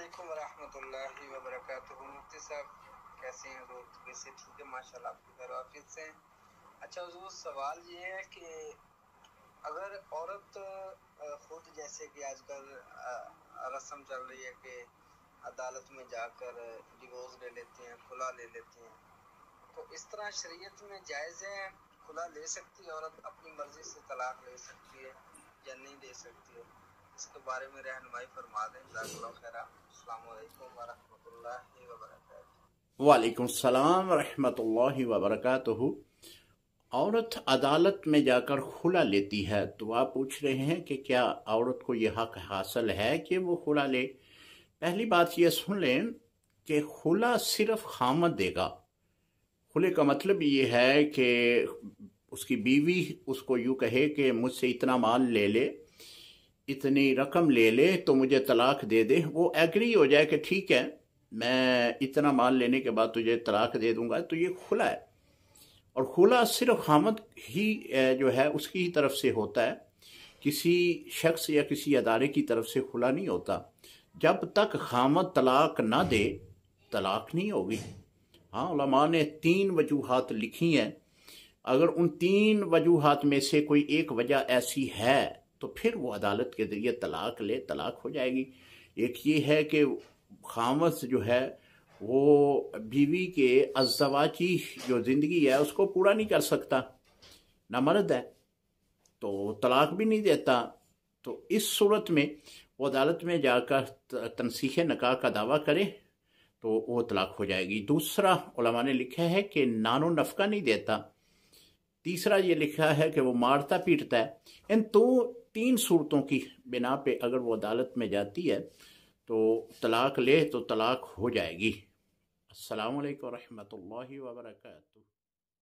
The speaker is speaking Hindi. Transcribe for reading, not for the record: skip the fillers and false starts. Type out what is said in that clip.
अस्सलामुअलैकुम वरहमतुल्लाहि वबरकातुहू। मुफ्ती साहब कैसे हैं? दोस्त कैसे? ठीक है माशाल्लाह, आपकी खैर आफियत से हैं। अच्छा हुजूर, सवाल ये है कि अगर औरत खुद, जैसे कि आजकल रस्म चल रही है कि अदालत में जाकर डिवोर्स ले लेती हैं, खुला ले लेती हैं, तो इस तरह शरीयत में जायज़ है? खुला ले सकती है औरत? अपनी मर्जी से तलाक ले सकती है या नहीं ले सकती है? इसके बारे में रहनुमाई फरमा दें। जज़ाकल्लाहु खैरा। अस्सलामु अलैकुम वरहमतुल्लाहि वबरकातुहू। वालेकुम सलाम रहमतुल्लाहि वबरकातुहू। औरत अदालत में जाकर खुला लेती है तो आप पूछ रहे हैं कि क्या औरत को यह हक हासिल है कि वो खुला ले। पहली बात ये सुन लें कि खुला सिर्फ खामद देगा। खुले का मतलब ये है कि उसकी बीवी उसको यूँ कहे कि मुझसे इतना माल ले ले, इतनी रकम ले ले तो मुझे तलाक दे दे। वो एग्री हो जाए कि ठीक है, मैं इतना माल लेने के बाद तुझे तलाक दे दूंगा, तो ये खुला है। और खुला सिर्फ खामद ही जो है उसकी ही तरफ से होता है, किसी शख्स या किसी अदारे की तरफ से खुला नहीं होता। जब तक खामद तलाक ना दे, तलाक नहीं होगी। हाँ, उलमा ने 3 वजूहात लिखी हैं। अगर उन 3 वजूहात में से कोई एक वजह ऐसी है तो फिर वो अदालत के जरिए तलाक ले, तलाक हो जाएगी। एक ये है कि खामद जो है वो बीवी के अज़्ज़वाजी जो ज़िंदगी है उसको पूरा नहीं कर सकता, नामर्द है, तो तलाक भी नहीं देता। तो इस सूरत में वो अदालत में जाकर तनसीह निकाह का दावा करे तो वो तलाक हो जाएगी। दूसरा, उलमा ने लिखा है कि नानो नफका नहीं देता। तीसरा ये लिखा है कि वो मारता पीटता है। इन 3 सूरतों की बिना पे अगर वो अदालत में जाती है तो तलाक ले तो तलाक हो जाएगी। अस्सलामु अलैकुम रहमतुल्लाहि व बरकातुहू।